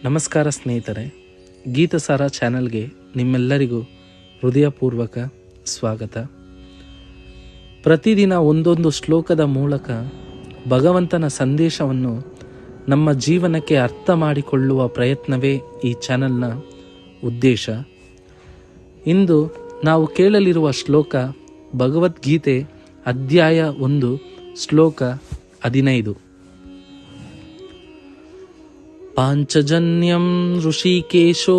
ನಮಸ್ಕಾರ ಸ್ನೇಹಿತರೆ, ಗೀತಸಾರ ಚಾನಲ್ಗೆ ನಿಮ್ಮೆಲ್ಲರಿಗೂ ಹೃದಯಪೂರ್ವಕ ಸ್ವಾಗತ. ಪ್ರತಿದಿನ ಒಂದೊಂದು ಶ್ಲೋಕದ ಮೂಲಕ ಭಗವಂತನ ಸಂದೇಶವನ್ನು ನಮ್ಮ ಜೀವನಕ್ಕೆ ಅರ್ಥ ಮಾಡಿಕೊಳ್ಳುವ ಪ್ರಯತ್ನವೇ ಈ ಚಾನಲ್ನ ಉದ್ದೇಶ. ಇಂದು ನಾವು ಕೇಳಲಿರುವ ಶ್ಲೋಕ ಭಗವದ್ಗೀತೆ ಅಧ್ಯಾಯ 1 ಶ್ಲೋಕ 15. ಪಾಂಚಜನ್ಯಂ ಋಷಿಕೇಶೋ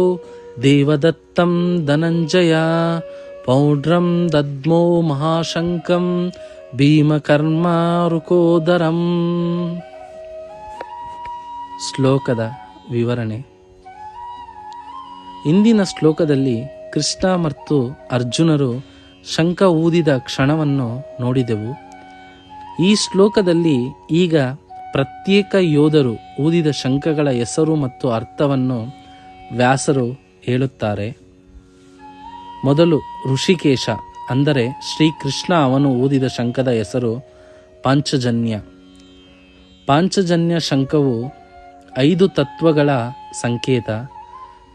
ದೇವದತ್ತಂ ಧನಂಜಯ ಪೌಡ್ರಂ ದದ್ಮೋ ಮಹಾಶಂಕಂ ಭೀಮಕರ್ಮ ರುಕೋದರಂ. ಶ್ಲೋಕದ ವಿವರಣೆ. ಇಂದಿನ ಶ್ಲೋಕದಲ್ಲಿ ಕೃಷ್ಣ ಮತ್ತು ಅರ್ಜುನರು ಶಂಖ ಊದಿದ ಕ್ಷಣವನ್ನು ನೋಡಿದೆವು. ಈ ಶ್ಲೋಕದಲ್ಲಿ ಈಗ ಪ್ರತ್ಯೇಕ ಯೋಧರು ಊದಿದ ಶಂಖಗಳ ಹೆಸರು ಮತ್ತು ಅರ್ಥವನ್ನು ವ್ಯಾಸರು ಹೇಳುತ್ತಾರೆ. ಮೊದಲು ಋಷಿಕೇಶ ಅಂದರೆ ಶ್ರೀಕೃಷ್ಣ, ಅವನು ಊದಿದ ಶಂಖದ ಹೆಸರು ಪಾಂಚಜನ್ಯ. ಪಾಂಚಜನ್ಯ ಶಂಖವು 5 ತತ್ವಗಳ ಸಂಕೇತ,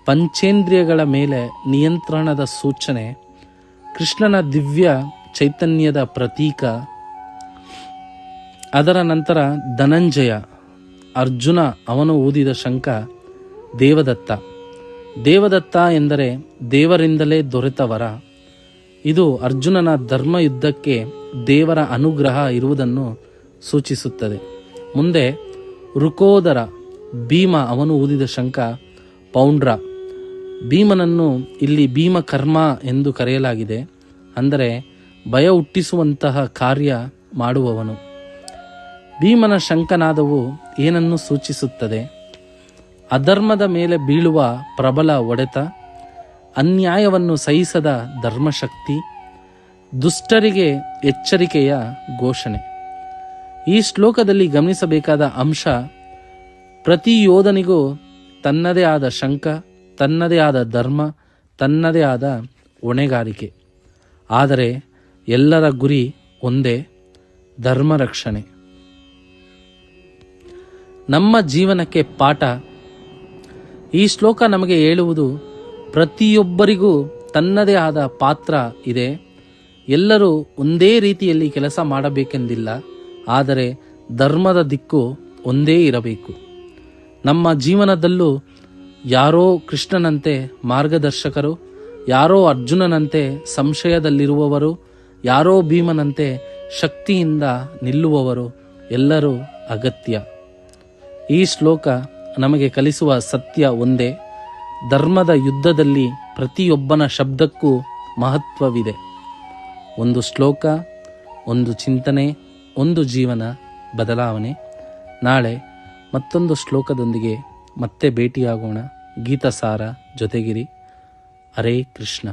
ಪಂಚೇಂದ್ರಿಯಗಳ ಮೇಲೆ ನಿಯಂತ್ರಣದ ಸೂಚನೆ, ಕೃಷ್ಣನ ದಿವ್ಯ ಚೈತನ್ಯದ ಪ್ರತೀಕ. ಅದರ ನಂತರ ಧನಂಜಯ ಅರ್ಜುನ, ಅವನು ಊದಿದ ಶಂಖ ದೇವದತ್ತ. ದೇವದತ್ತ ಎಂದರೆ ದೇವರಿಂದಲೇ ದೊರೆತ ವರ. ಇದು ಅರ್ಜುನನ ಧರ್ಮಯುದ್ಧಕ್ಕೆ ದೇವರ ಅನುಗ್ರಹ ಇರುವುದನ್ನು ಸೂಚಿಸುತ್ತದೆ. ಮುಂದೆ ರುಕೋದರ ಭೀಮ, ಅವನು ಊದಿದ ಶಂಖ ಪೌಂಡ್ರ. ಭೀಮನನ್ನು ಇಲ್ಲಿ ಭೀಮಕರ್ಮ ಎಂದು ಕರೆಯಲಾಗಿದೆ, ಅಂದರೆ ಭಯ ಹುಟ್ಟಿಸುವಂತಹ ಕಾರ್ಯ ಮಾಡುವವನು. ಭೀಮನ ಶಂಖನಾದವು ಏನನ್ನು ಸೂಚಿಸುತ್ತದೆ? ಅಧರ್ಮದ ಮೇಲೆ ಬೀಳುವ ಪ್ರಬಲ ಒಡೆತ, ಅನ್ಯಾಯವನ್ನು ಸಹಿಸದ ಧರ್ಮಶಕ್ತಿ, ದುಷ್ಟರಿಗೆ ಎಚ್ಚರಿಕೆಯ ಘೋಷಣೆ. ಈ ಶ್ಲೋಕದಲ್ಲಿ ಗಮನಿಸಬೇಕಾದ ಅಂಶ, ಪ್ರತಿ ಯೋಧನಿಗೂ ತನ್ನದೇ ಆದ ಶಂಖ, ತನ್ನದೇ ಆದ ಧರ್ಮ, ತನ್ನದೇ ಆದ ಹೊಣೆಗಾರಿಕೆ. ಆದರೆ ಎಲ್ಲರ ಗುರಿ ಒಂದೇ, ಧರ್ಮ ರಕ್ಷಣೆ. ನಮ್ಮ ಜೀವನಕ್ಕೆ ಪಾಠ. ಈ ಶ್ಲೋಕ ನಮಗೆ ಹೇಳುವುದು, ಪ್ರತಿಯೊಬ್ಬರಿಗೂ ತನ್ನದೇ ಆದ ಪಾತ್ರ ಇದೆ. ಎಲ್ಲರೂ ಒಂದೇ ರೀತಿಯಲ್ಲಿ ಕೆಲಸ ಮಾಡಬೇಕೆಂದಿಲ್ಲ, ಆದರೆ ಧರ್ಮದ ದಿಕ್ಕು ಒಂದೇ ಇರಬೇಕು. ನಮ್ಮ ಜೀವನದಲ್ಲೂ ಯಾರೋ ಕೃಷ್ಣನಂತೆ ಮಾರ್ಗದರ್ಶಕರು, ಯಾರೋ ಅರ್ಜುನನಂತೆ ಸಂಶಯದಲ್ಲಿರುವವರು, ಯಾರೋ ಭೀಮನಂತೆ ಶಕ್ತಿಯಿಂದ ನಿಲ್ಲುವವರು ಎಲ್ಲರೂ ಅಗತ್ಯ. ಈ ಶ್ಲೋಕ ನಮಗೆ ಕಲಿಸುವ ಸತ್ಯ ಒಂದೇ, ಧರ್ಮದ ಯುದ್ಧದಲ್ಲಿ ಪ್ರತಿಯೊಬ್ಬನ ಶಬ್ದಕ್ಕೂ ಮಹತ್ವವಿದೆ. ಒಂದು ಶ್ಲೋಕ, ಒಂದು ಚಿಂತನೆ, ಒಂದು ಜೀವನ ಬದಲಾವಣೆ. ನಾಳೆ ಮತ್ತೊಂದು ಶ್ಲೋಕದೊಂದಿಗೆ ಮತ್ತೆ ಭೇಟಿಯಾಗೋಣ. ಗೀತಸಾರ ಜೊತೆಗಿರಿ. ಹರೇ ಕೃಷ್ಣ.